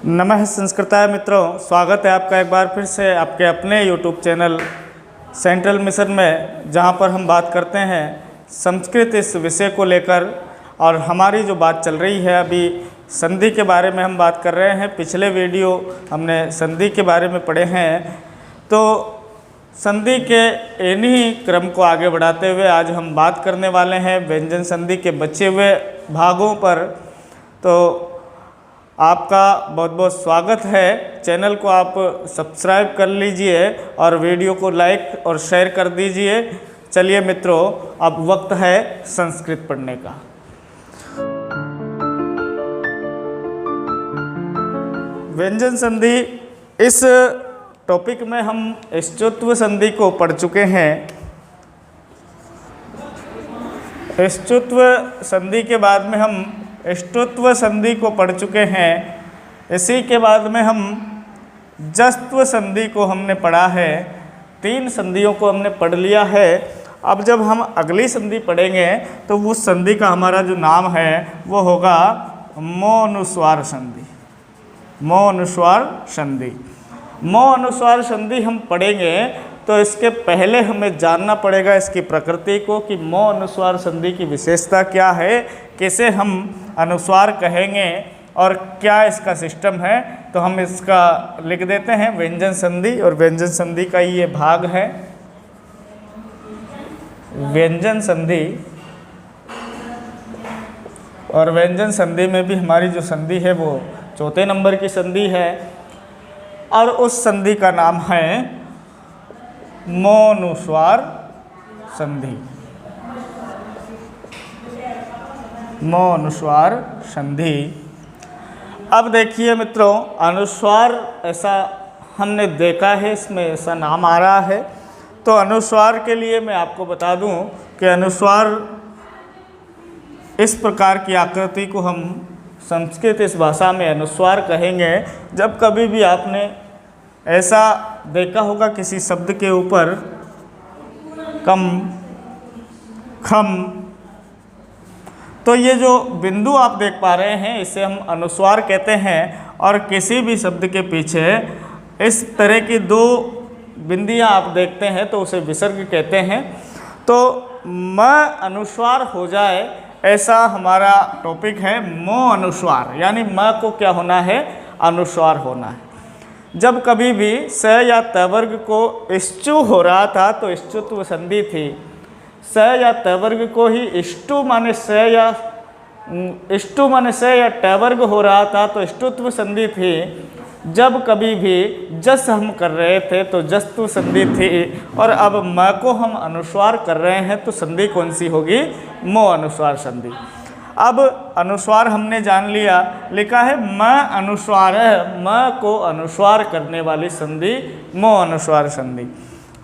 नमः संस्कृताय मित्रों, स्वागत है आपका एक बार फिर से आपके अपने YouTube चैनल सेंट्रल मिशन में, जहां पर हम बात करते हैं संस्कृत इस विषय को लेकर। और हमारी जो बात चल रही है अभी संधि के बारे में हम बात कर रहे हैं। पिछले वीडियो हमने संधि के बारे में पढ़े हैं, तो संधि के इन्हीं क्रम को आगे बढ़ाते हुए आज हम बात करने वाले हैं व्यंजन संधि के बचे हुए भागों पर। तो आपका बहुत बहुत स्वागत है। चैनल को आप सब्सक्राइब कर लीजिए और वीडियो को लाइक और शेयर कर दीजिए। चलिए मित्रों, अब वक्त है संस्कृत पढ़ने का। व्यंजन संधि, इस टॉपिक में हम ष्टुत्व संधि को पढ़ चुके हैं। ष्टुत्व संधि के बाद में हम ष्टुत्व संधि को पढ़ चुके हैं। इसी के बाद में हम जस्त्व संधि को हमने पढ़ा है। 3 संधियों को हमने पढ़ लिया है। अब जब हम अगली संधि पढ़ेंगे तो उस संधि का हमारा जो नाम है वो होगा मोनुस्वार संधि। मोनुस्वार संधि, मोनुस्वार संधि हम पढ़ेंगे तो इसके पहले हमें जानना पड़ेगा इसकी प्रकृति को कि मोनुस्वार संधि की विशेषता क्या है, कैसे हम अनुस्वार कहेंगे और क्या इसका सिस्टम है। तो हम इसका लिख देते हैं व्यंजन संधि, और व्यंजन संधि का ये भाग है व्यंजन संधि। और व्यंजन संधि में भी हमारी जो संधि है वो 4 नंबर की संधि है, और उस संधि का नाम है मोनुस्वार संधि। मोनुस्वार संधि। अब देखिए मित्रों, अनुस्वार ऐसा हमने देखा है, इसमें ऐसा नाम आ रहा है। तो अनुस्वार के लिए मैं आपको बता दूं कि अनुस्वार इस प्रकार की आकृति को हम संस्कृत इस भाषा में अनुस्वार कहेंगे। जब कभी भी आपने ऐसा देखा होगा किसी शब्द के ऊपर कम, खम, तो ये जो बिंदु आप देख पा रहे हैं इसे हम अनुस्वार कहते हैं। और किसी भी शब्द के पीछे इस तरह की 2 बिंदियां आप देखते हैं तो उसे विसर्ग कहते हैं। तो म अनुस्वार हो जाए, ऐसा हमारा टॉपिक है मो अनुस्वार, यानी म को क्या होना है, अनुस्वार होना है। जब कभी भी स या त वर्ग को इष्टु हो रहा था तो ष्टुत्व संधि थी। स या त वर्ग को ही इष्टु माने स या इष्टु माने स या ट वर्ग हो रहा था तो ष्टुत्व संधि थी। जब कभी भी जस हम कर रहे थे तो जस्तु संधि थी। और अब म को हम अनुस्वार कर रहे हैं तो संधि कौन सी होगी, मो अनुस्वार संधि। अब अनुस्वार हमने जान लिया, लिखा है म अनुस्वार है, म को अनुस्वार करने वाली संधि मो अनुस्वार संधि।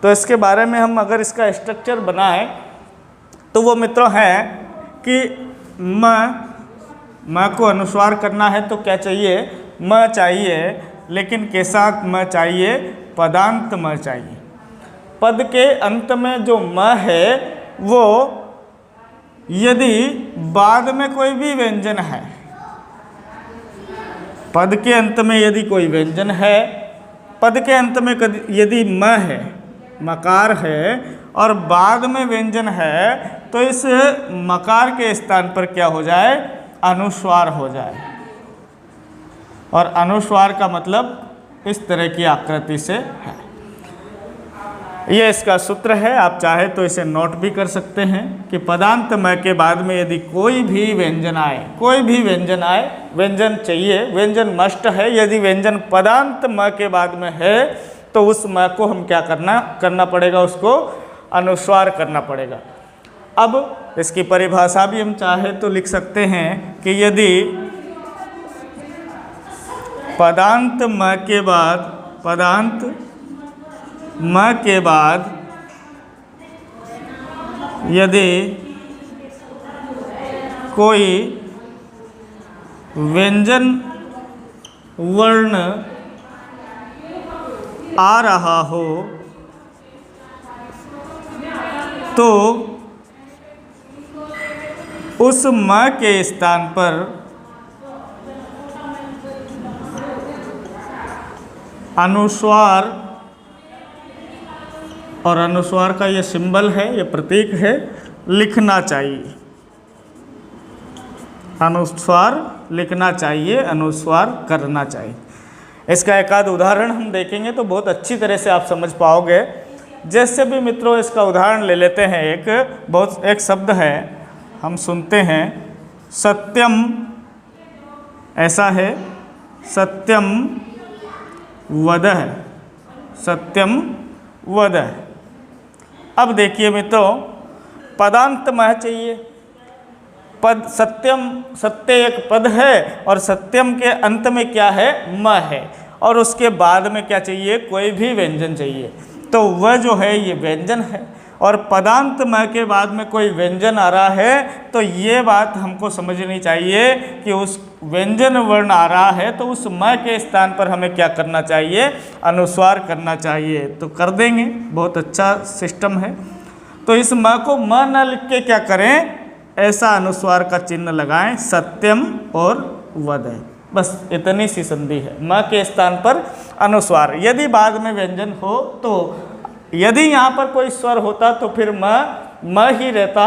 तो इसके बारे में हम अगर इसका स्ट्रक्चर बनाएं तो वो मित्रों है कि म को अनुस्वार करना है तो क्या चाहिए, म चाहिए, लेकिन कैसा म चाहिए, पदांत म चाहिए। पद के अंत में जो म है वो यदि बाद में कोई भी व्यंजन है, पद के अंत में यदि कोई व्यंजन है, पद के अंत में यदि म है, मकार है, और बाद में व्यंजन है, तो इस मकार के स्थान पर क्या हो जाए, अनुस्वार हो जाए। और अनुस्वार का मतलब इस तरह की आकृति से है। ये इसका सूत्र है। आप चाहे तो इसे नोट भी कर सकते हैं कि पदांत म के बाद में यदि कोई भी व्यंजन आए, कोई भी व्यंजन आए, व्यंजन चाहिए, व्यंजन मस्ट है, यदि व्यंजन पदांत म के बाद में है तो उस म को हम क्या करना पड़ेगा, उसको अनुस्वार करना पड़ेगा। अब इसकी परिभाषा भी हम चाहे तो लिख सकते हैं कि यदि पदांत म के बाद, पदांत म के बाद यदि कोई व्यंजन वर्ण आ रहा हो तो उस म के स्थान पर अनुस्वार और अनुस्वार का ये सिंबल है, ये प्रतीक है, लिखना चाहिए। अनुस्वार लिखना चाहिए, अनुस्वार करना चाहिए। इसका एक आध उदाहरण हम देखेंगे तो बहुत अच्छी तरह से आप समझ पाओगे। जैसे भी मित्रों इसका उदाहरण ले लेते हैं, एक शब्द है, हम सुनते हैं सत्यम, ऐसा है सत्यम वदः, सत्यम वदः। अब देखिए मित्रों, पदांत मह चाहिए। पद सत्यम, सत्य एक पद है और सत्यम के अंत में क्या है, म है, और उसके बाद में क्या चाहिए, कोई भी व्यंजन चाहिए। तो वह जो है ये व्यंजन है, और पदांत म के बाद में कोई व्यंजन आ रहा है तो ये बात हमको समझनी चाहिए कि उस व्यंजन वर्ण आ रहा है तो उस म के स्थान पर हमें क्या करना चाहिए, अनुस्वार करना चाहिए। तो कर देंगे, बहुत अच्छा सिस्टम है। तो इस म को म न लिख के क्या करें, ऐसा अनुस्वार का चिन्ह लगाएं, सत्यम और वदः। बस इतनी सी संधि है, म के स्थान पर अनुस्वार। यदि बाद में व्यंजन हो तो, यदि यहाँ पर कोई स्वर होता तो फिर म ही रहता,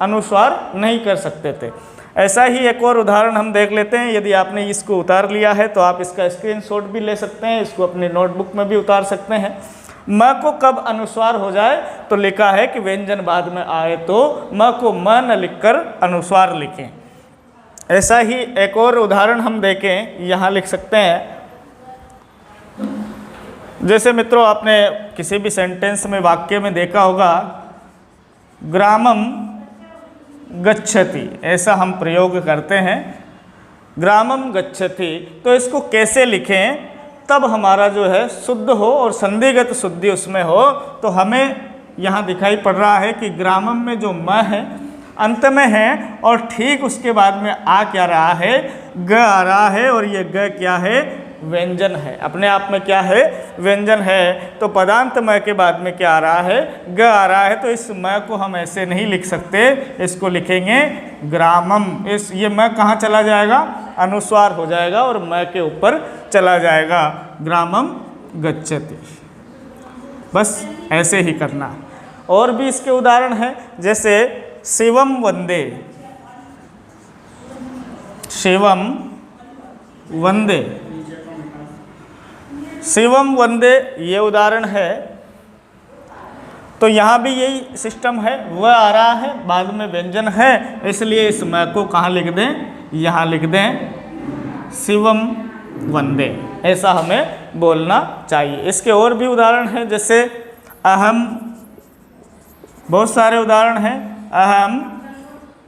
अनुस्वार नहीं कर सकते थे। ऐसा ही एक और उदाहरण हम देख लेते हैं। यदि आपने इसको उतार लिया है तो आप इसका स्क्रीनशॉट भी ले सकते हैं, इसको अपनी नोटबुक में भी उतार सकते हैं। म को कब अनुस्वार हो जाए तो लिखा है कि व्यंजन बाद में आए तो म को म न लिखकर अनुस्वार लिखें। ऐसा ही एक और उदाहरण हम देखें, यहाँ लिख सकते हैं। जैसे मित्रों आपने किसी भी सेंटेंस में, वाक्य में देखा होगा, ग्रामम गच्छति, ऐसा हम प्रयोग करते हैं, ग्रामम गच्छति। तो इसको कैसे लिखें तब हमारा जो है शुद्ध हो और संधिगत शुद्धि उसमें हो। तो हमें यहाँ दिखाई पड़ रहा है कि ग्रामम में जो म है अंत में है, और ठीक उसके बाद में आ क्या रहा है, ग आ रहा है, और ये ग क्या है, व्यंजन है, अपने आप में क्या है, व्यंजन है। तो पदांत म के बाद में क्या आ रहा है, ग आ रहा है। तो इस म को हम ऐसे नहीं लिख सकते, इसको लिखेंगे ग्रामम। ये म कहाँ चला जाएगा, अनुस्वार हो जाएगा और म के ऊपर चला जाएगा, ग्रामम गच्छति। बस ऐसे ही करना। और भी इसके उदाहरण हैं, जैसे शिवम वंदे, शिवम वंदे, शिवम वंदे, ये उदाहरण है। तो यहाँ भी यही सिस्टम है, वह आ रहा है, बाद में व्यंजन है, इसलिए इस म को कहाँ लिख दें, यहाँ लिख दें शिवम वंदे, ऐसा हमें बोलना चाहिए। इसके और भी उदाहरण हैं, जैसे अहम, बहुत सारे उदाहरण हैं। अहम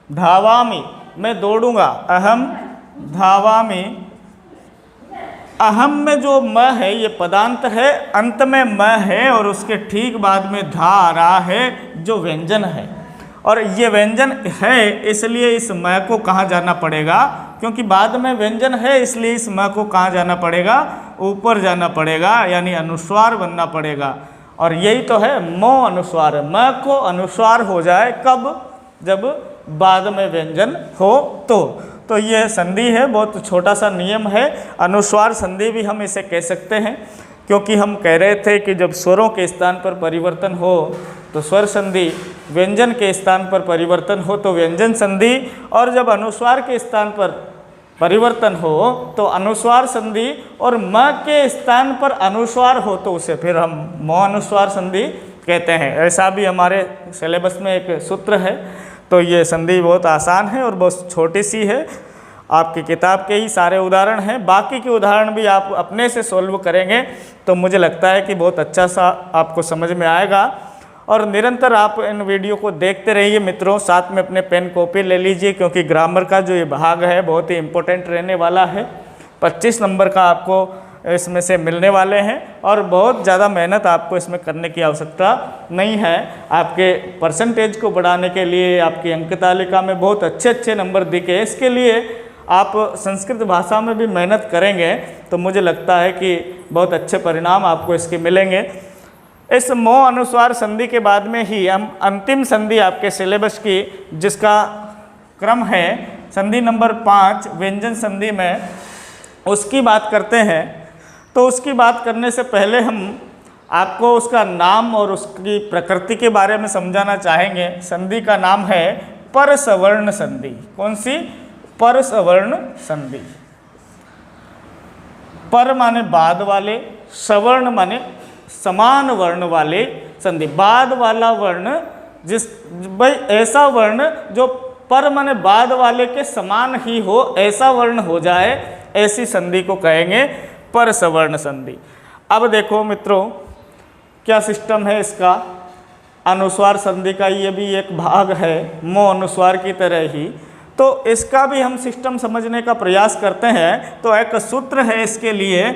धावामि, मैं दौड़ूंगा, अहम धावामि। अहम में जो म है ये पदांत है, अंत में म है, और उसके ठीक बाद में धा आ रहा है जो व्यंजन है, और ये व्यंजन है इसलिए इस म को कहाँ जाना पड़ेगा, क्योंकि बाद में व्यंजन है इसलिए इस म को कहाँ जाना पड़ेगा, ऊपर जाना पड़ेगा, यानी अनुस्वार बनना पड़ेगा। और यही तो है मो अनुस्वार, म को अनुस्वार हो जाए कब, जब बाद में व्यंजन हो तो ये संधि है, बहुत छोटा सा नियम है। अनुस्वार संधि भी हम इसे कह सकते हैं, क्योंकि हम कह रहे थे कि जब स्वरों के स्थान पर परिवर्तन हो तो स्वर संधि, व्यंजन के स्थान पर परिवर्तन हो तो व्यंजन संधि, और जब अनुस्वार के स्थान पर परिवर्तन हो तो अनुस्वार संधि, और म के स्थान पर अनुस्वार हो तो उसे फिर हम मो अनुस्वार संधि कहते हैं। ऐसा भी हमारे सिलेबस में एक सूत्र है। तो ये संधि बहुत आसान है और बहुत छोटी सी है, आपकी किताब के ही सारे उदाहरण हैं। बाकी के उदाहरण भी आप अपने से सॉल्व करेंगे तो मुझे लगता है कि बहुत अच्छा सा आपको समझ में आएगा। और निरंतर आप इन वीडियो को देखते रहिए मित्रों, साथ में अपने पेन कॉपी ले लीजिए, क्योंकि ग्रामर का जो ये भाग है बहुत ही इम्पोर्टेंट रहने वाला है। 25 नंबर का आपको इसमें से मिलने वाले हैं, और बहुत ज़्यादा मेहनत आपको इसमें करने की आवश्यकता नहीं है। आपके परसेंटेज को बढ़ाने के लिए, आपकी अंक तालिका में बहुत अच्छे नंबर दिखे, इसके लिए आप संस्कृत भाषा में भी मेहनत करेंगे तो मुझे लगता है कि बहुत अच्छे परिणाम आपको इसके मिलेंगे। इस मो अनुस्वार संधि के बाद में ही हम अंतिम संधि आपके सिलेबस की, जिसका क्रम है संधि नंबर 5 व्यंजन संधि में, उसकी बात करते हैं। तो उसकी बात करने से पहले हम आपको उसका नाम और उसकी प्रकृति के बारे में समझाना चाहेंगे। संधि का नाम है परसवर्ण संधि। कौन सी? परसवर्ण संधि। पर माने बाद वाले, सवर्ण माने समान वर्ण वाले संधि। बाद वाला वर्ण जिस भाई ऐसा वर्ण जो पर माने बाद वाले के समान ही हो, ऐसा वर्ण हो जाए, ऐसी संधि को कहेंगे परसवर्ण संधि। अब देखो मित्रों क्या सिस्टम है इसका। अनुस्वार संधि का ये भी एक भाग है, मो अनुस्वार की तरह ही। तो इसका भी हम सिस्टम समझने का प्रयास करते हैं। तो एक सूत्र है इसके लिए,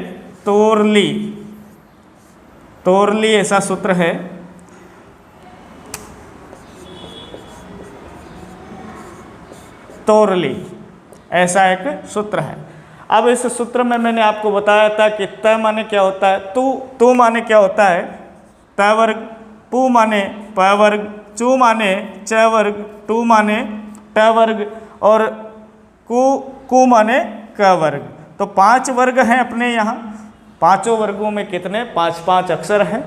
तोरली। तोरली ऐसा सूत्र है। तोरली ऐसा एक सूत्र है। अब इस सूत्र में मैंने आपको बताया था कि त माने क्या होता है, तू माने क्या होता है, त वर्ग, पू माने प वर्ग, चू माने च वर्ग, टू माने ट वर्ग और कु माने क वर्ग। तो 5 वर्ग हैं अपने यहाँ। पांचों वर्गों में कितने? 5 अक्षर हैं।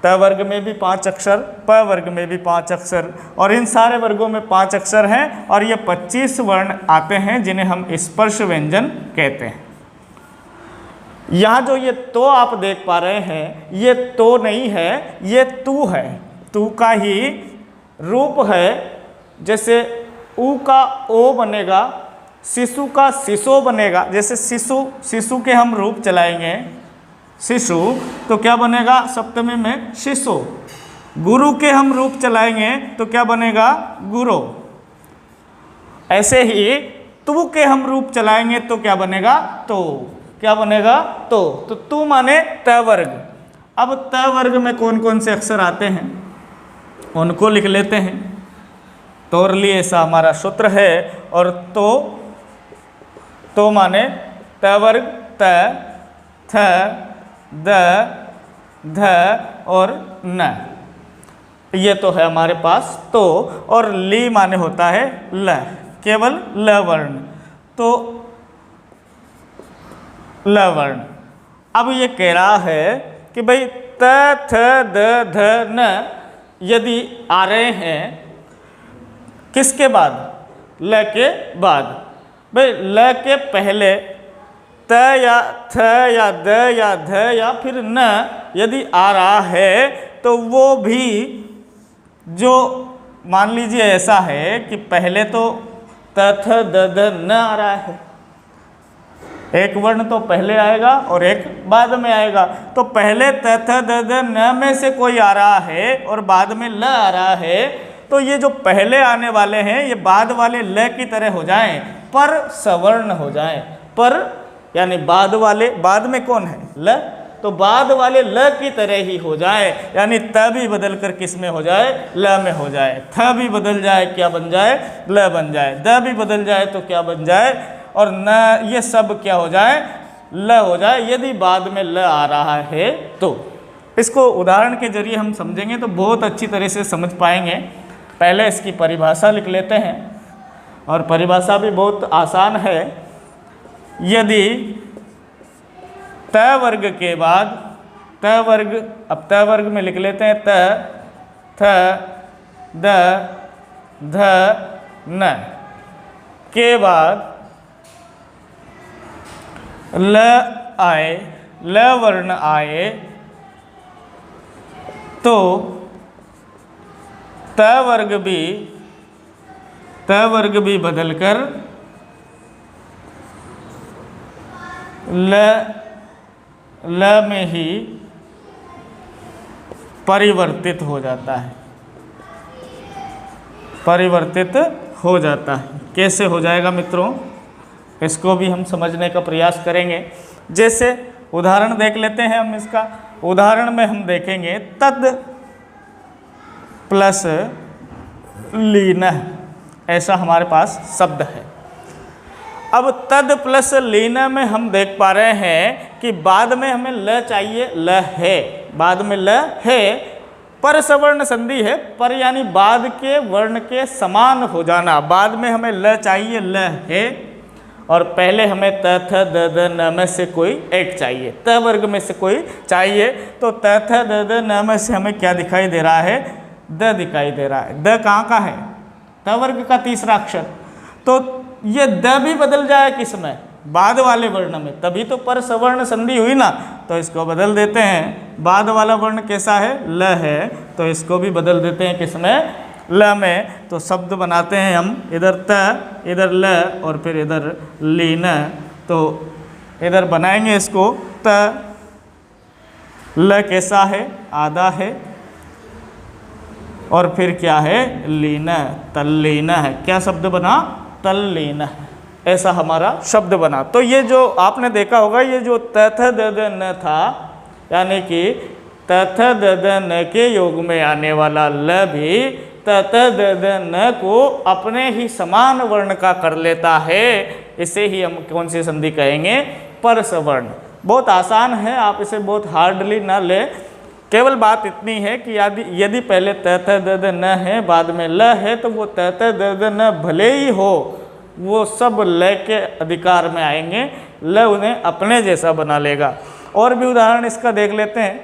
त वर्ग में भी 5 अक्षर, प वर्ग में भी 5 अक्षर और इन सारे वर्गों में 5 अक्षर हैं। और ये 25 वर्ण आते हैं जिन्हें हम स्पर्श व्यंजन कहते हैं। यहाँ जो ये तो आप देख पा रहे हैं, ये तो नहीं है, ये तू है। तू का ही रूप है। जैसे ऊ का ओ बनेगा, शिशु का शिशो बनेगा। जैसे शिशु के हम रूप चलाएंगे शिशु, तो क्या बनेगा? सप्तमी में शिशु। गुरु के हम रूप चलाएंगे तो क्या बनेगा? गुरु। ऐसे ही तू के हम रूप चलाएंगे तो क्या बनेगा? तो। क्या बनेगा? तो तू माने त वर्ग। अब त वर्ग में कौन कौन से अक्षर आते हैं उनको लिख लेते हैं। तोरली ऐसा हमारा सूत्र है। और तो माने त वर्ग, त, थ, द, ध और न। ये तो है हमारे पास तो। और ली माने होता है ल, केवल ल वर्ण। तो ल वर्ण। अब ये कह रहा है कि भाई त, थ, द, ध, न यदि आ रहे हैं किसके बाद? ल के बाद। भाई ल के पहले त या थ या द या ध या फिर न यदि आ रहा है तो वो भी, जो मान लीजिए ऐसा है कि पहले तो त, थ, द, ध, न आ रहा है, एक वर्ण तो पहले आएगा और एक बाद में आएगा। तो पहले त, थ, द, ध, न में से कोई आ रहा है और बाद में ल आ रहा है, तो ये जो पहले आने वाले हैं ये बाद वाले ल की तरह हो जाएं, पर सवर्ण हो जाएं। पर यानी बाद वाले, बाद में कौन है? ल। तो बाद वाले ल की तरह ही हो जाए। यानी त भी बदल कर किस में हो जाए? ल में हो जाए। थ भी बदल जाए, क्या बन जाए? ल बन जाए। द भी बदल जाए तो क्या बन जाए? और न, ये सब क्या हो जाए? ल हो जाए, यदि बाद में ल आ रहा है तो। इसको उदाहरण के जरिए हम समझेंगे तो बहुत अच्छी तरह से समझ पाएंगे। पहले इसकी परिभाषा लिख लेते हैं और परिभाषा भी बहुत आसान है। यदि त वर्ग के बाद, त वर्ग, अब त वर्ग में लिख लेते हैं त, थ, द, ध, न के बाद ल आए, ल वर्ण आए तो त वर्ग भी बदलकर ल में ही परिवर्तित हो जाता है। परिवर्तित हो जाता है। कैसे हो जाएगा मित्रों? इसको भी हम समझने का प्रयास करेंगे। जैसे उदाहरण देख लेते हैं हम इसका। उदाहरण में हम देखेंगे तद प्लस लीन, ऐसा हमारे पास शब्द है। अब तद प्लस लीन में हम देख पा रहे हैं कि बाद में हमें ल चाहिए, ल है, बाद में ल है, पर सवर्ण संधि है, पर यानी बाद के वर्ण के समान हो जाना। बाद में हमें ल चाहिए, ल है, और पहले हमें त थ द द न में से कोई एक चाहिए, त वर्ग में से कोई चाहिए। तो त थ द द न में से हमें क्या दिखाई दे रहा है? द दिखाई दे रहा है। द कहाँ का है? त वर्ग का तीसरा अक्षर। तो ये द भी बदल जाए किस में? बाद वाले वर्ण में, तभी तो पर सवर्ण संधि हुई ना। तो इसको बदल देते हैं। बाद वाला वर्ण कैसा है? ल है, तो इसको भी बदल देते हैं किस में? ल में। तो शब्द बनाते हैं हम, इधर त, इधर ल और फिर इधर लीन। तो इधर बनाएंगे इसको त, ल कैसा है? आधा है, और फिर क्या है? लीन, तल्लीन है। क्या शब्द बना? तल्लीन, ऐसा हमारा शब्द बना। तो ये जो आपने देखा होगा, ये जो त थ द द न था, यानी कि त थ द द न के योग में आने वाला ल भी त थ द द न को अपने ही समान वर्ण का कर लेता है। इसे ही हम कौन सी संधि कहेंगे? परसवर्ण। बहुत आसान है, आप इसे बहुत हार्डली ना ले। केवल बात इतनी है कि यदि पहले त थ द द न है, बाद में ल है, तो वो त थ द द न भले ही हो, वो सब ल के अधिकार में आएंगे। ल उन्हें अपने जैसा बना लेगा। और भी उदाहरण इसका देख लेते हैं।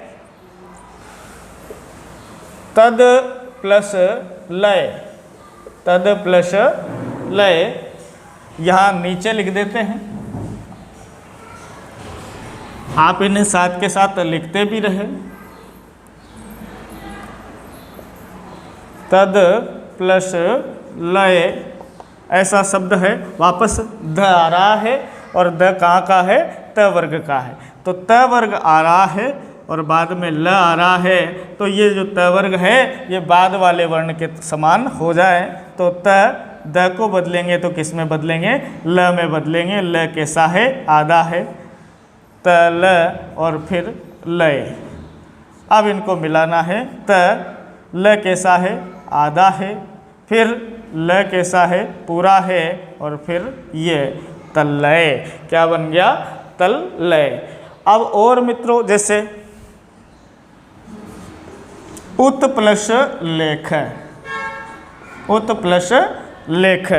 तद प्लस लय, तद प्लस लय, यहाँ नीचे लिख देते हैं। आप इन्हें साथ के साथ लिखते भी रहे। तद प्लस लय ऐसा शब्द है। वापस द आ रहा है, और द कहाँ का है? त वर्ग का है। तो त वर्ग आ रहा है और बाद में ल आ रहा है। तो ये जो त वर्ग है, ये बाद वाले वर्ण के समान हो जाए। तो त द को बदलेंगे तो किस में बदलेंगे? ल में बदलेंगे। ल कैसा है? आधा है। त ल और फिर लय। अब इनको मिलाना है। त ल कैसा है? आधा है। फिर ल कैसा है? पूरा है। और फिर ये तल्लय। क्या बन गया? तल्लय। अब और मित्रों, जैसे उत प्लस लेख, उत प्लस लेख।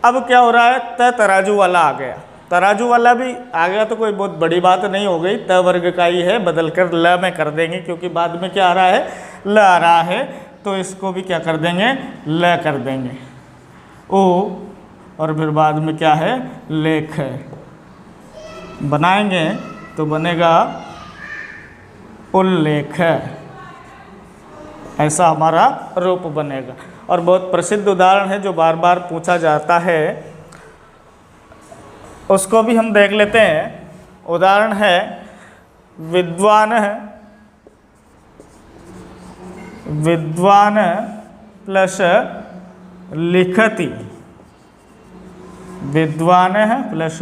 अब क्या हो रहा है? त तराजू वाला आ गया। तराजू वाला भी आ गया तो कोई बहुत बड़ी बात नहीं हो गई। त वर्ग का ही है, बदल कर ल में कर देंगे, क्योंकि बाद में क्या आ रहा है? ल आ रहा है। तो इसको भी क्या कर देंगे? ल कर देंगे। ओ, और फिर बाद में क्या है? लेख बनाएंगे तो बनेगा उल्लेख। ऐसा हमारा रूप बनेगा। और बहुत प्रसिद्ध उदाहरण है जो बार बार पूछा जाता है, उसको भी हम देख लेते हैं। उदाहरण है विद्वान, विद्वान प्लस लिखति, विद्वान है प्लस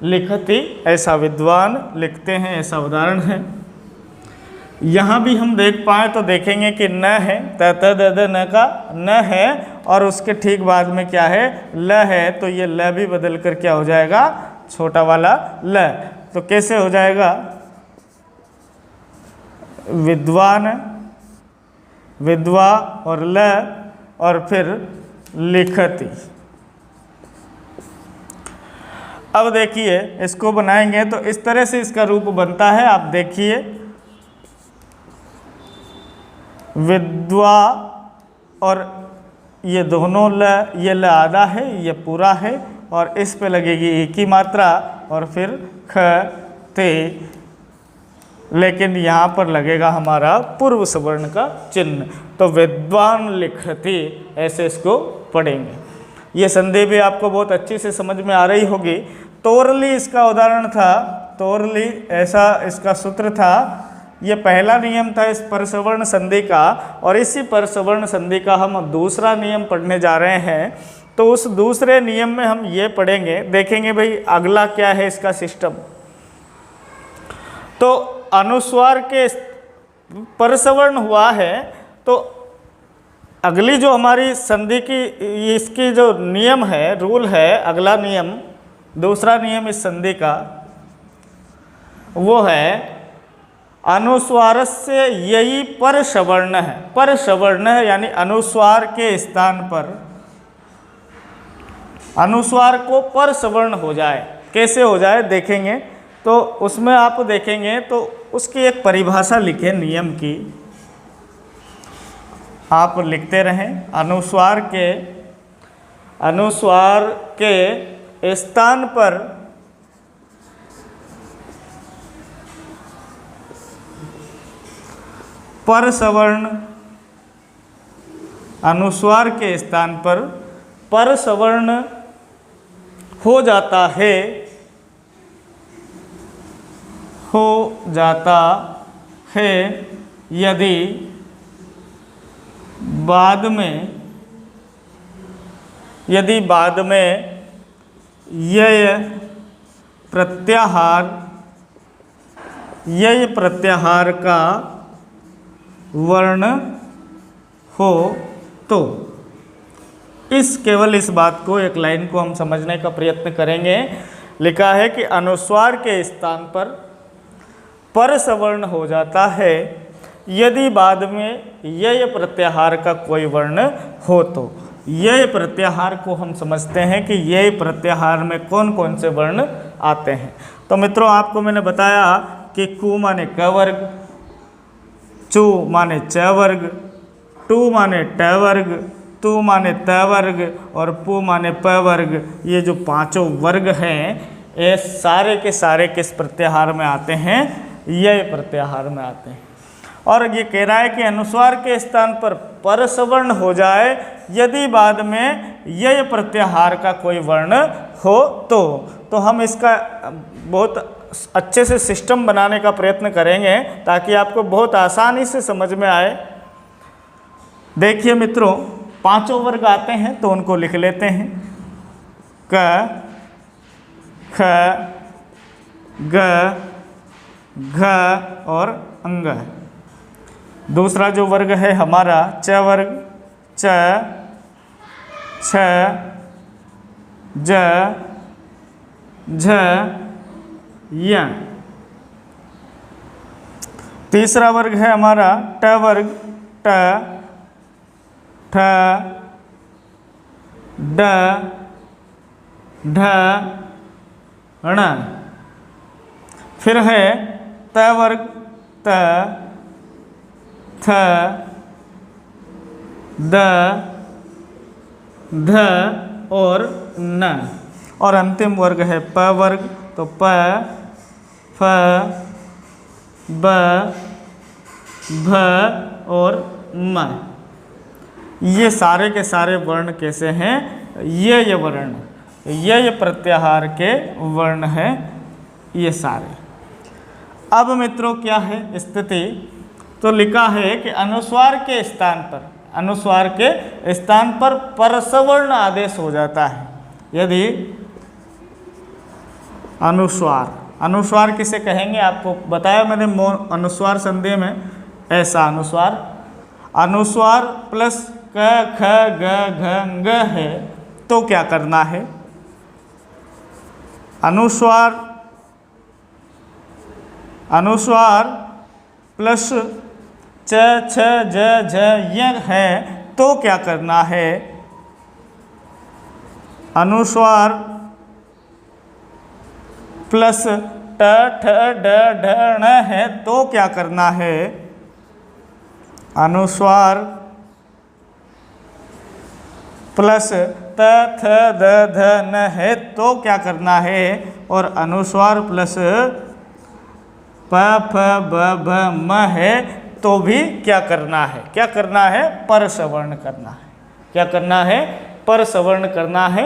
लिखति, ऐसा विद्वान लिखते हैं, ऐसा उदाहरण है। यहाँ भी हम देख पाए तो देखेंगे कि न है, त त द द न का न है, और उसके ठीक बाद में क्या है? ल है। तो ये ल भी बदल कर क्या हो जाएगा? छोटा वाला ल। तो कैसे हो जाएगा? विद्वान, विद्वा और ल, और फिर लिखति। अब देखिए इसको बनाएंगे तो इस तरह से इसका रूप बनता है। आप देखिए, विद्वा, और ये दोनों ल, ये ल आधा है, ये पूरा है, और इस पे लगेगी एक ही मात्रा, और फिर ख ते, लेकिन यहाँ पर लगेगा हमारा पूर्व सवर्ण का चिन्ह। तो विद्वान लिखति, ऐसे इसको पढ़ेंगे। ये संधि भी आपको बहुत अच्छी से समझ में आ रही होगी। तोरली इसका उदाहरण था। तोरली ऐसा इसका सूत्र था। ये पहला नियम था इस परसवर्ण संधि का, और इसी परसवर्ण संधि का हम दूसरा नियम पढ़ने जा रहे हैं। तो उस दूसरे नियम में हम ये पढ़ेंगे, देखेंगे भाई अगला क्या है इसका सिस्टम। तो अनुस्वार के परसवर्ण हुआ है, तो अगली जो हमारी संधि की इसकी जो नियम है, रूल है, अगला नियम, दूसरा नियम इस संधि का वो है अनुस्वार से यही पर सवर्ण है। पर सवर्ण है यानी अनुस्वार के स्थान पर अनुस्वार को पर सवर्ण हो जाए, कैसे हो जाए देखेंगे। तो उसमें आप देखेंगे तो उसकी एक परिभाषा लिखे नियम की, आप लिखते रहें। अनुस्वार के स्थान पर पर सवर्ण, अनुस्वार के स्थान पर सवर्ण हो जाता है यदि बाद में यय प्रत्याहार का वर्ण हो तो। केवल इस बात को, एक लाइन को हम समझने का प्रयत्न करेंगे। लिखा है कि अनुस्वार के स्थान पर सवर्ण हो जाता है यदि बाद में यय प्रत्याहार का कोई वर्ण हो तो। यय प्रत्याहार को हम समझते हैं कि यय प्रत्याहार में कौन कौन से वर्ण आते हैं। तो मित्रों, आपको मैंने बताया कि कु माने क वर्ग, चु माने च वर्ग, टू माने ट वर्ग, तु माने त वर्ग और पु माने प वर्ग। ये जो पांचों वर्ग हैं ये सारे के सारे किस प्रत्याहार में आते हैं? यय प्रत्याहार में आते हैं। और ये कह रहा है कि अनुस्वार के स्थान पर सवर्ण हो जाए यदि बाद में यय प्रत्याहार का कोई वर्ण हो तो हम इसका बहुत अच्छे से सिस्टम बनाने का प्रयत्न करेंगे ताकि आपको बहुत आसानी से समझ में आए। देखिए मित्रों, पांचों वर्ग आते हैं तो उनको लिख लेते हैं। क, ख, ग, घ और अंग। दूसरा जो वर्ग है हमारा च वर्ग, च, छ, ज, झ, य। तीसरा वर्ग है हमारा ट वर्ग, ट, ठ, ड, ढ, ण। फिर है त वर्ग, त, थ, द, ध और न। और अंतिम वर्ग है प वर्ग, तो प, फ, ब, भ और म। ये सारे के सारे वर्ण कैसे हैं? ये वर्ण, ये प्रत्याहार के वर्ण हैं ये सारे। अब मित्रों क्या है स्थिति? तो लिखा है कि अनुस्वार के स्थान पर परसवर्ण आदेश हो जाता है यदि अनुस्वार किसे कहेंगे आपको बताया मैंने अनुस्वार संधि में। ऐसा अनुस्वार प्लस क, ख, ग, घ, ङ है तो क्या करना है? अनुस्वार प्लस च, छ, ज, झ, य है तो क्या करना है? अनुस्वार प्लस ट, ठ, ड, ढ, ण है तो क्या करना है? अनुस्वार प्लस त, थ, द, ध, न है तो क्या करना है? और अनुस्वार प्लस प, फ, ब, भ, म है तो भी क्या करना है? क्या करना है? परसवर्ण करना है। क्या करना है? परसवर्ण करना है।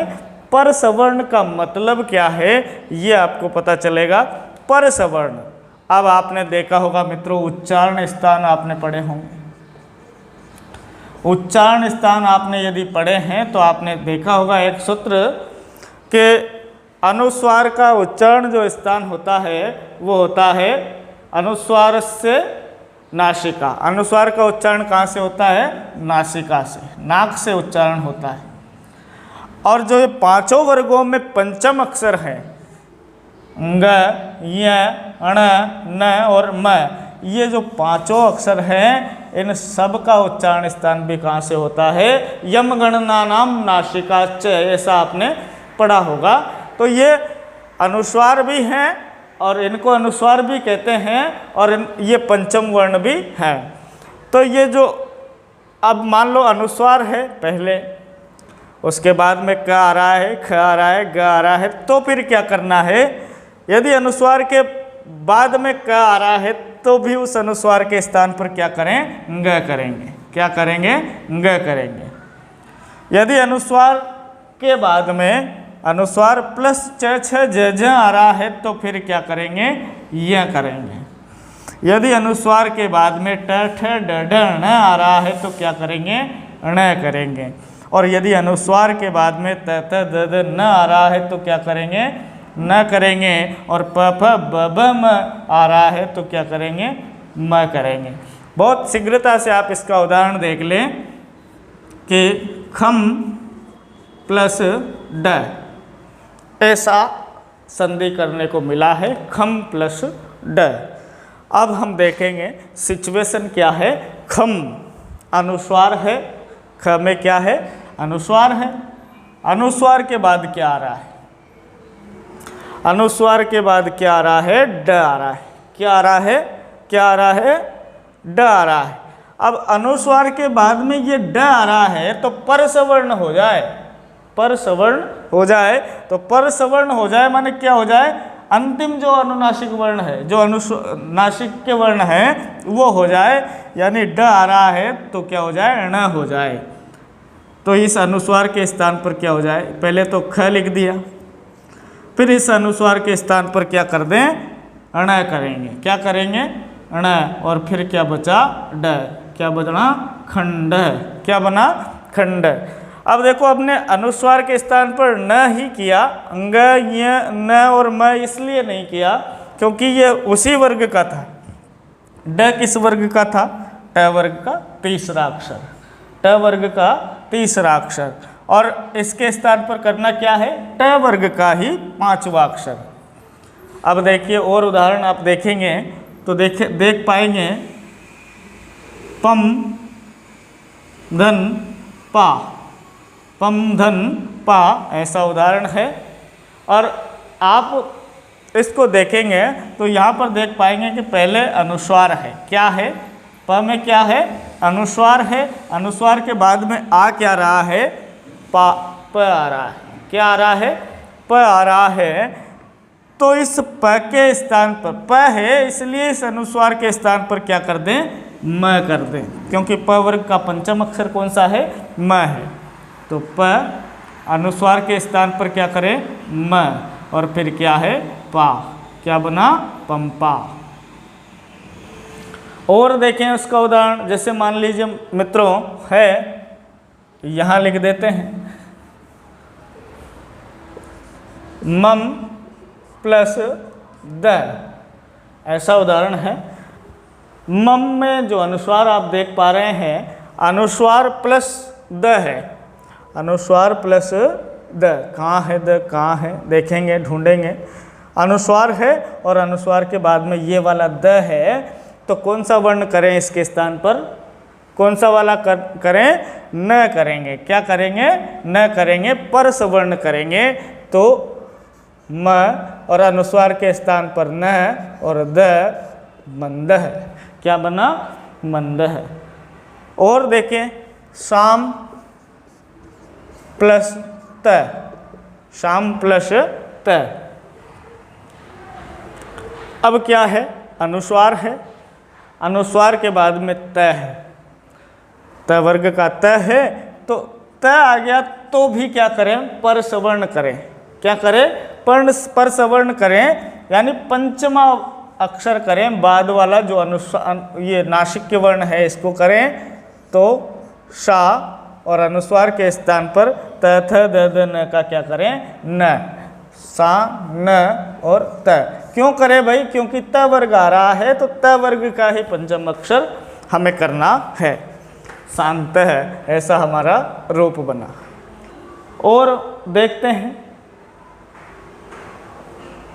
परसवर्ण का मतलब क्या है ये आपको पता चलेगा। परसवर्ण, अब आपने देखा होगा मित्रों, उच्चारण स्थान आपने पढ़े होंगे। उच्चारण स्थान आपने यदि पढ़े हैं तो आपने देखा होगा एक सूत्र के अनुस्वार का उच्चारण जो स्थान होता है वो होता है अनुस्वार से नासिका। अनुस्वार का उच्चारण कहाँ से होता है? नासिका से, नाक से उच्चारण होता है। और जो ये पांचों वर्गों में पंचम अक्षर है ङ, य, ण, न और म, ये जो पांचों अक्षर हैं इन सब का उच्चारण स्थान भी कहाँ से होता है? यम गणना नाम नासिका च, ऐसा आपने पढ़ा होगा। तो ये अनुस्वार भी हैं और इनको अनुस्वार भी कहते हैं और ये पंचम वर्ण भी हैं। तो ये जो अब मान लो अनुस्वार है पहले, उसके बाद में क आ रहा है, ख आ रहा है, ग आ रहा है, तो फिर क्या करना है, यदि अनुस्वार के बाद में क आ रहा है तो भी उस अनुस्वार के स्थान पर क्या करें, ग करेंगे। क्या करेंगे, ग करेंगे। यदि अनुस्वार के बाद में अनुस्वार प्लस च छ ज झ आ रहा है तो फिर क्या करेंगे, यह करेंगे। यदि अनुस्वार के बाद में ट ठ ड ढ ण आ रहा है तो क्या करेंगे, ण करेंगे। और यदि अनुस्वार के बाद में त त द द न आ रहा है तो क्या करेंगे, न करेंगे। और प फ ब ब म आ रहा है तो क्या करेंगे, म करेंगे। बहुत शीघ्रता से आप इसका उदाहरण देख लें कि खम प्लस ड, ऐसा संधि करने को मिला है, खम प्लस ड। अब हम देखेंगे सिचुएशन क्या है। खम अनुस्वार है, ख में क्या है, अनुस्वार है। अनुस्वार के बाद क्या आ रहा है, अनुस्वार के बाद क्या आ रहा है, ड आ रहा है। क्या आ रहा है, क्या आ रहा है, ड आ रहा है। अब अनुस्वार के बाद में ये ड आ रहा है तो पर सवर्ण हो जाए, पर सवर्ण हो जाए। तो पर सवर्ण हो जाए माने क्या हो जाए, अंतिम जो अनुनासिक वर्ण है, जो अनुनासिक के वर्ण है वो हो जाए, यानी ड आ रहा है तो क्या हो जाए, ण हो जाए। तो इस अनुस्वार के स्थान पर क्या हो जाए, पहले तो ख लिख दिया, फिर इस अनुस्वार के स्थान पर क्या कर दें, ण करेंगे। क्या करेंगे, ण। और फिर क्या बचा, ड। क्या बना, खंड। क्या बना, खंड। अब देखो अपने अनुस्वार के स्थान पर न ही किया, अंग य न और म इसलिए नहीं किया क्योंकि ये उसी वर्ग का था। ड किस वर्ग का था, ट वर्ग का तीसरा अक्षर, ट वर्ग का तीसरा अक्षर। और इसके स्थान पर करना क्या है, ट वर्ग का ही पांचवा अक्षर। अब देखिए और उदाहरण आप देखेंगे तो देख पाएंगे, पम धन पा, पम धन पा, ऐसा उदाहरण है। और आप इसको देखेंगे तो यहाँ पर देख पाएंगे कि पहले अनुस्वार है, क्या है, प में क्या है, अनुस्वार है। अनुस्वार के बाद में आ क्या रहा है, पा, प आ रहा है। क्या आ रहा है, प आ रहा है। तो इस प के स्थान पर प है, इसलिए इस अनुस्वार के स्थान पर क्या कर दें, म कर दें, क्योंकि प वर्ग का पंचम अक्षर कौन सा है, म है। तो प अनुस्वार के स्थान पर क्या करें, म, और फिर क्या है, पा। क्या बना, पंपा। और देखें उसका उदाहरण, जैसे मान लीजिए मित्रों है, यहाँ लिख देते हैं, मम प्लस द, ऐसा उदाहरण है। मम में जो अनुस्वार आप देख पा रहे हैं, अनुस्वार प्लस द है, अनुस्वार प्लस द। कहाँ है द, कहाँ है, देखेंगे, ढूंढेंगे। अनुस्वार है और अनुस्वार के बाद में ये वाला द है, तो कौन सा वर्ण करें इसके स्थान पर, कौन सा वाला करें, न करेंगे। क्या करेंगे, न करेंगे, पर सवर्ण करेंगे। तो म और अनुस्वार के स्थान पर न और द, मंद है। क्या बना, मंद है। और देखें, शाम प्लस त, शाम प्लस त। अब क्या है, अनुस्वार है, अनुस्वार के बाद में त है, त वर्ग का त है, तो त आ गया तो भी क्या करें, पर सवर्ण करें। क्या करें, पर सवर्ण करें, यानी पंचमा अक्षर करें, बाद वाला जो अनुस्वार, ये नासिक के वर्ण है, इसको करें। तो शा और अनुस्वार के स्थान पर त थ द द न का क्या करें, न, सा न और त। क्यों करें भाई, क्योंकि त वर्ग आ रहा है तो त वर्ग का ही पंचम अक्षर हमें करना है। शांत है, ऐसा हमारा रूप बना। और देखते हैं,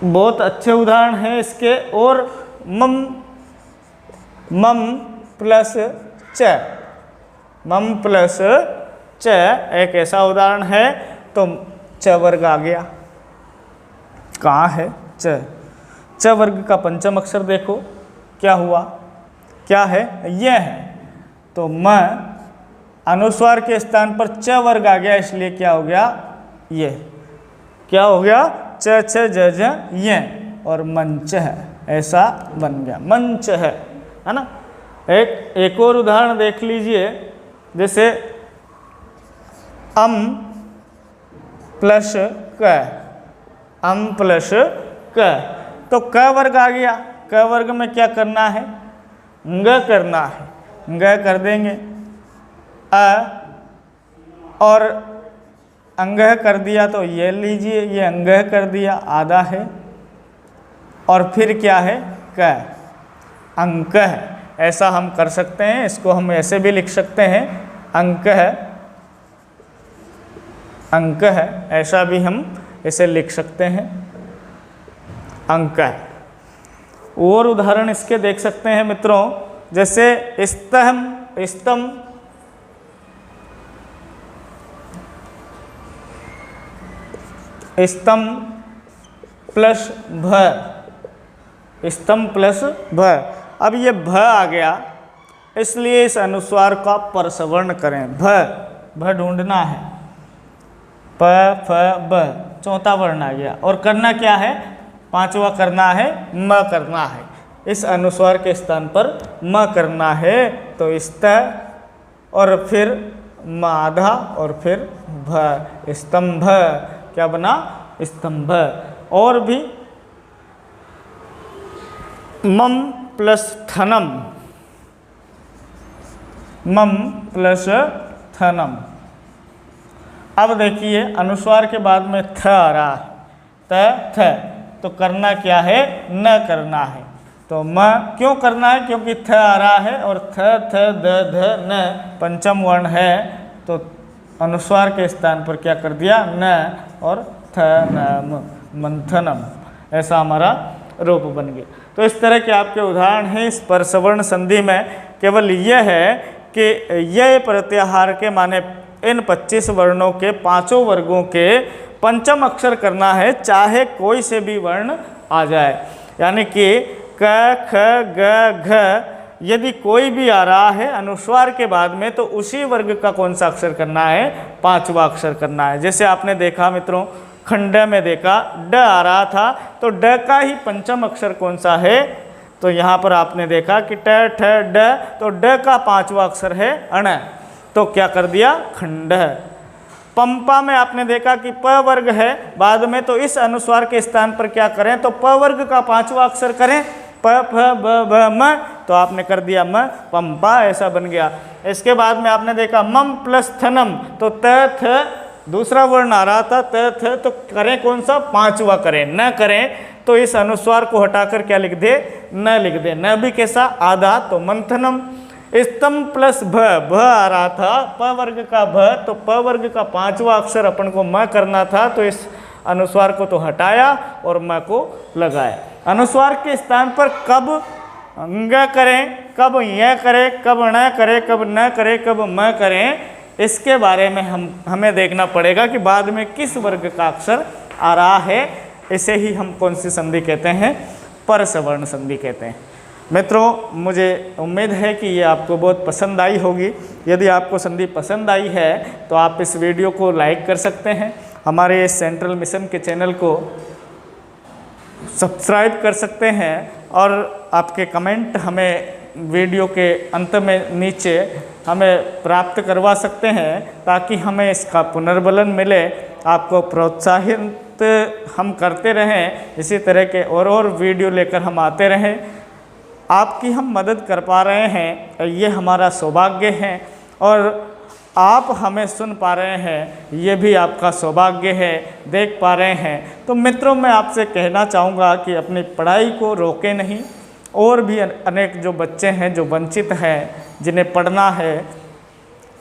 बहुत अच्छे उदाहरण हैं इसके। और मम, मम प्लस च, मम प्लस च एक ऐसा उदाहरण है। तो च वर्ग आ गया। कहाँ है? च। च वर्ग का पंचम अक्षर देखो क्या हुआ, क्या है? यह है। तो म अनुस्वार के स्थान पर च वर्ग आ गया, इसलिए क्या हो गया? ये। क्या हो गया? च छ ज ज ये, और मंच है, ऐसा बन गया, मंच है ना। एक और उदाहरण देख लीजिए, जैसे अम प्लस क, अम प्लस क, तो क वर्ग आ गया। क वर्ग में क्या करना है? ग करना है, ग कर देंगे। अ और अंगह कर दिया, तो ये लीजिए, ये अंगह कर दिया, आधा है। और फिर क्या है? क, अंक है। ऐसा हम कर सकते हैं, इसको हम ऐसे भी लिख सकते हैं, अंक है, अंक है, ऐसा भी हम इसे लिख सकते हैं, अंक है। और उदाहरण इसके देख सकते हैं मित्रों, जैसे स्तम, स्तम, स्तम प्लस भ, स्तम प्लस भ। अब ये भ आ गया, इसलिए इस अनुस्वार का परसवर्ण करें। भ, भ ढूंढना है, प फ ब, चौथा वर्ण आ गया। और करना क्या है? पांचवा करना है, म करना है। इस अनुस्वार के स्थान पर म करना है, तो स्त और फिर म आधा और फिर भ, स्तंभ। क्या बना? स्तंभ। और भी मम प्लस थनम, मम प्लस थनम। अब देखिए अनुस्वार के बाद में थ आ रहा है, त थ, तो करना क्या है? न करना है। तो म क्यों करना है? क्योंकि थ आ रहा है और थ थ द ध न पंचम वर्ण है, तो अनुस्वार के स्थान पर क्या कर दिया? न, और थ न म, मंथनम, ऐसा हमारा रूप बन गया। तो इस तरह के आपके उदाहरण हैं इस परसवर्ण संधि में। केवल यह है कि यह प्रत्याहार के माने इन 25 वर्णों के पांचों वर्गों के पंचम अक्षर करना है, चाहे कोई से भी वर्ण आ जाए। यानी कि क ख ग घ यदि कोई भी आ रहा है अनुस्वार के बाद में, तो उसी वर्ग का कौन सा अक्षर करना है? पांचवा अक्षर करना है। जैसे आपने देखा मित्रों, खंड में देखा ड आ रहा था, तो ड का ही पंचम अक्षर कौन सा है? तो यहाँ पर आपने देखा कि ट ठ ड, तो ड का पांचवा अक्षर है अण, तो क्या कर दिया? खंड। पंपा में आपने देखा कि प वर्ग है बाद में, तो इस अनुस्वार के स्थान पर क्या करें? तो प वर्ग का पांचवा अक्षर करें, प फ ब भ म, तो आपने कर दिया म, पंपा, ऐसा बन गया। इसके बाद में आपने देखा मम प्लस थनम, तो त थ दूसरा वर्ण आ रहा था, त थ, तो करें कौन सा? पांचवा करें। न करें तो इस अनुस्वार को हटाकर क्या लिख दे? न लिख दे। न भी कैसा? आधा, तो मंथनम। स्तम प्लस भ, भ आ रहा था, प वर्ग का भ, तो प वर्ग का पांचवा अक्षर अपन को म करना था, तो इस अनुस्वार को तो हटाया और म को लगाया। अनुस्वार के स्थान पर कब ग करें, कब य करें, कब न करें, कब न करें, कब म करें, इसके बारे में हमें देखना पड़ेगा कि बाद में किस वर्ग का अक्षर आ रहा है। इसे ही हम कौन सी संधि कहते हैं? परसवर्ण संधि कहते हैं। मित्रों, मुझे उम्मीद है कि ये आपको बहुत पसंद आई होगी। यदि आपको संधि पसंद आई है तो आप इस वीडियो को लाइक कर सकते हैं, हमारे इस सेंट्रल मिशन के चैनल को सब्सक्राइब कर सकते हैं, और आपके कमेंट हमें वीडियो के अंत में नीचे हमें प्राप्त करवा सकते हैं, ताकि हमें इसका पुनर्बलन मिले, आपको प्रोत्साहित हम करते रहें, इसी तरह के और वीडियो लेकर हम आते रहें। आपकी हम मदद कर पा रहे हैं, ये हमारा सौभाग्य है, और आप हमें सुन पा रहे हैं, ये भी आपका सौभाग्य है, देख पा रहे हैं। तो मित्रों, मैं आपसे कहना चाहूँगा कि अपनी पढ़ाई को रोकें नहीं। और भी अनेक जो बच्चे हैं जो वंचित हैं, जिन्हें पढ़ना है,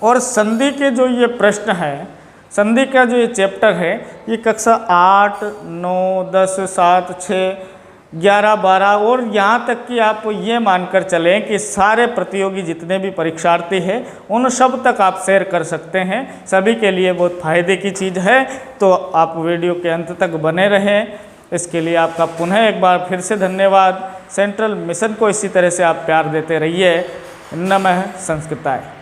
और संधि के जो ये प्रश्न हैं, संधि का जो ये चैप्टर है, ये कक्षा 8, 9, 10, 7, 6 11, 12 और यहाँ तक कि आप ये मानकर चलें कि सारे प्रतियोगी जितने भी परीक्षार्थी हैं उन सब तक आप शेयर कर सकते हैं। सभी के लिए बहुत फ़ायदे की चीज़ है। तो आप वीडियो के अंत तक बने रहें। इसके लिए आपका पुनः एक बार फिर से धन्यवाद। सेंट्रल मिशन को इसी तरह से आप प्यार देते रहिए। नमः संस्कृताय।